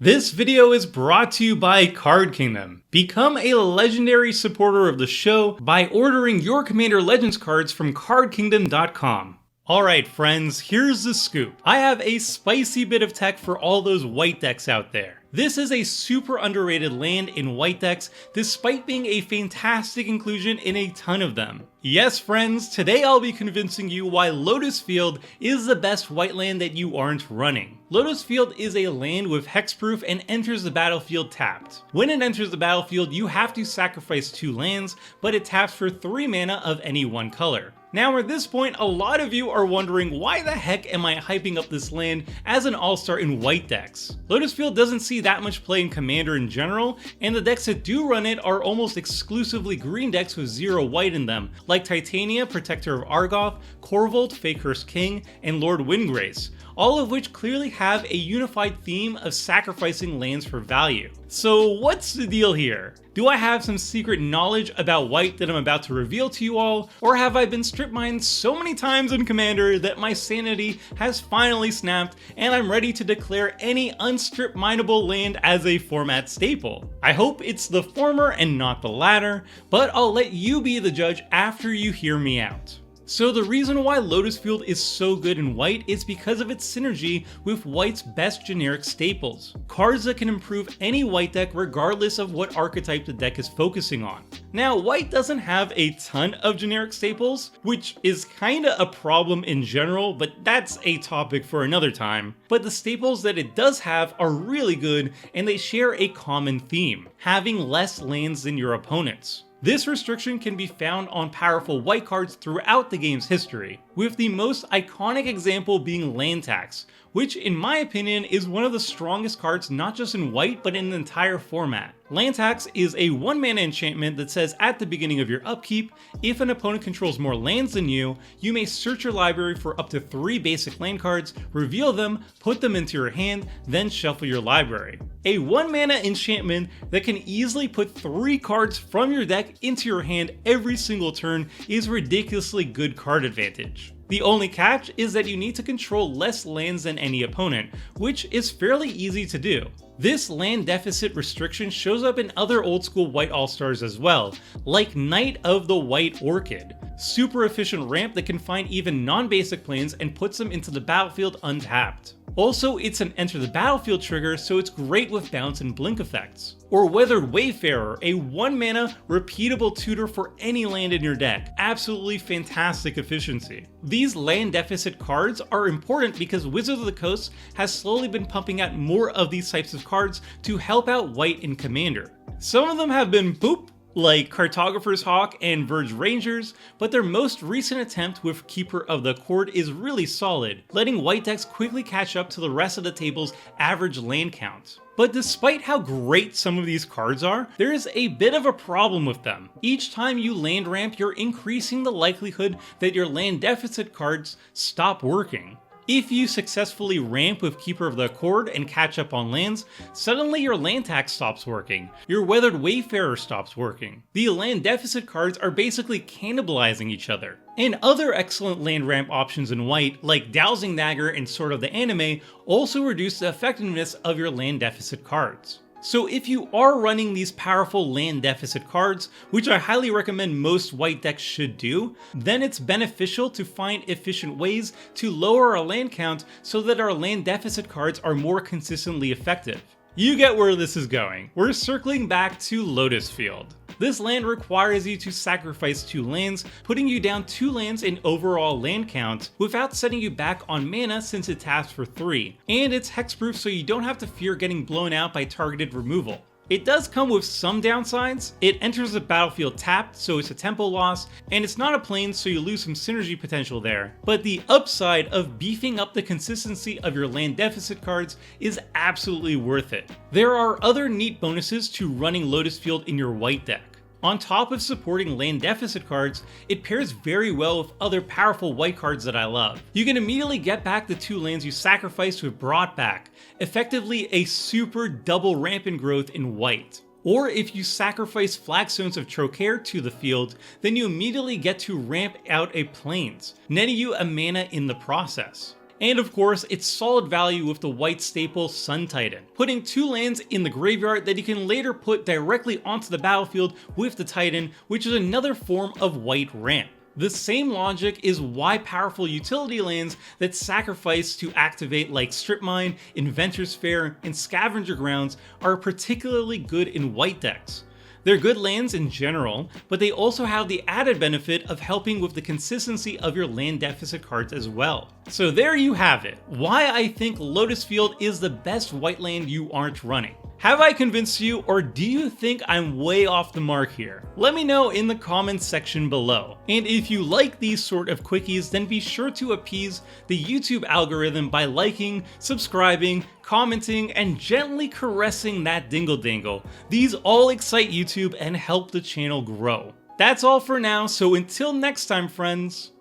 This video is brought to you by Card Kingdom. Become a legendary supporter of the show by ordering your Commander Legends cards from cardkingdom.com. Alright friends, here's the scoop. I have a spicy bit of tech for all those white decks out there. This is a super underrated land in white decks, despite being a fantastic inclusion in a ton of them. Yes friends, today I'll be convincing you why Lotus Field is the best white land that you aren't running. Lotus Field is a land with hexproof and enters the battlefield tapped. When it enters the battlefield, you have to sacrifice 2 lands, but it taps for 3 mana of any one color. Now at this point, a lot of you are wondering why the heck am I hyping up this land as an all-star in white decks? Lotus Field doesn't see that much play in Commander in general, and the decks that do run it are almost exclusively green decks with 0 white in them, like Titania, Protector of Argoth, Corvold, Fakehurst King, and Lord Windgrace, all of which clearly have a unified theme of sacrificing lands for value. So what's the deal here? Do I have some secret knowledge about white that I'm about to reveal to you all, or have I been strip mined so many times in Commander that my sanity has finally snapped and I'm ready to declare any unstrip mineable land as a format staple? I hope it's the former and not the latter, but I'll let you be the judge after you hear me out. So the reason why Lotus Field is so good in white is because of its synergy with white's best generic staples. Cards that can improve any white deck regardless of what archetype the deck is focusing on. Now white doesn't have a ton of generic staples, which is kinda a problem in general, but that's a topic for another time. But the staples that it does have are really good and they share a common theme, having less lands than your opponents. This restriction can be found on powerful white cards throughout the game's history, with the most iconic example being Land Tax, which in my opinion is one of the strongest cards not just in white but in the entire format. Land Tax is a 1-mana enchantment that says at the beginning of your upkeep, if an opponent controls more lands than you, you may search your library for up to 3 basic land cards, reveal them, put them into your hand, then shuffle your library. A 1-mana enchantment that can easily put 3 cards from your deck into your hand every single turn is ridiculously good card advantage. The only catch is that you need to control less lands than any opponent, which is fairly easy to do. This land deficit restriction shows up in other old school white all-stars as well, like Knight of the White Orchid. Super efficient ramp that can find even non-basic planes and puts them into the battlefield untapped. Also, it's an enter the battlefield trigger, so it's great with bounce and blink effects. Or Weathered Wayfarer, a 1-mana repeatable tutor for any land in your deck. Absolutely fantastic efficiency. These land deficit cards are important because Wizards of the Coast has slowly been pumping out more of these types of cards to help out white in Commander. Some of them have been poop, like Cartographer's Hawk and Verge Rangers, but their most recent attempt with Keeper of the Accord is really solid, letting white decks quickly catch up to the rest of the table's average land count. But despite how great some of these cards are, there is a bit of a problem with them. Each time you land ramp, you're increasing the likelihood that your land deficit cards stop working. If you successfully ramp with Keeper of the Accord and catch up on lands, suddenly your land tax stops working, your Weathered Wayfarer stops working. The land deficit cards are basically cannibalizing each other. And other excellent land ramp options in white, like Dowsing Dagger and Sword of the Anime, also reduce the effectiveness of your land deficit cards. So if you are running these powerful land deficit cards, which I highly recommend most white decks should do, then it's beneficial to find efficient ways to lower our land count so that our land deficit cards are more consistently effective. You get where this is going. We're circling back to Lotus Field. This land requires you to sacrifice 2 lands, putting you down 2 lands in overall land count without setting you back on mana since it taps for 3, and it's hexproof so you don't have to fear getting blown out by targeted removal. It does come with some downsides. It enters the battlefield tapped, so it's a tempo loss, and it's not a plane, so you lose some synergy potential there. But the upside of beefing up the consistency of your land deficit cards is absolutely worth it. There are other neat bonuses to running Lotus Field in your white deck. On top of supporting land deficit cards, it pairs very well with other powerful white cards that I love. You can immediately get back the 2 lands you sacrificed with Brought Back, effectively a super double rampant growth in white. Or if you sacrifice Flagstones of Trocaire to the field, then you immediately get to ramp out a Plains, netting you a mana in the process. And of course, it's solid value with the white staple Sun Titan, putting 2 lands in the graveyard that you can later put directly onto the battlefield with the Titan, which is another form of white ramp. The same logic is why powerful utility lands that sacrifice to activate like Strip Mine, Inventor's Fair, and Scavenger Grounds are particularly good in white decks. They're good lands in general, but they also have the added benefit of helping with the consistency of your land deficit cards as well. So there you have it, why I think Lotus Field is the best white land you aren't running. Have I convinced you, or do you think I'm way off the mark here? Let me know in the comments section below. And if you like these sort of quickies, then be sure to appease the YouTube algorithm by liking, subscribing, commenting, and gently caressing that dingle dangle. These all excite YouTube and help the channel grow. That's all for now, so until next time, friends,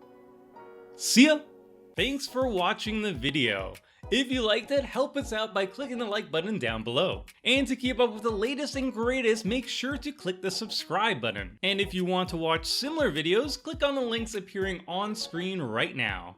see ya! Thanks for watching the video. If you liked it, help us out by clicking the like button down below. And to keep up with the latest and greatest, make sure to click the subscribe button. And if you want to watch similar videos, click on the links appearing on screen right now.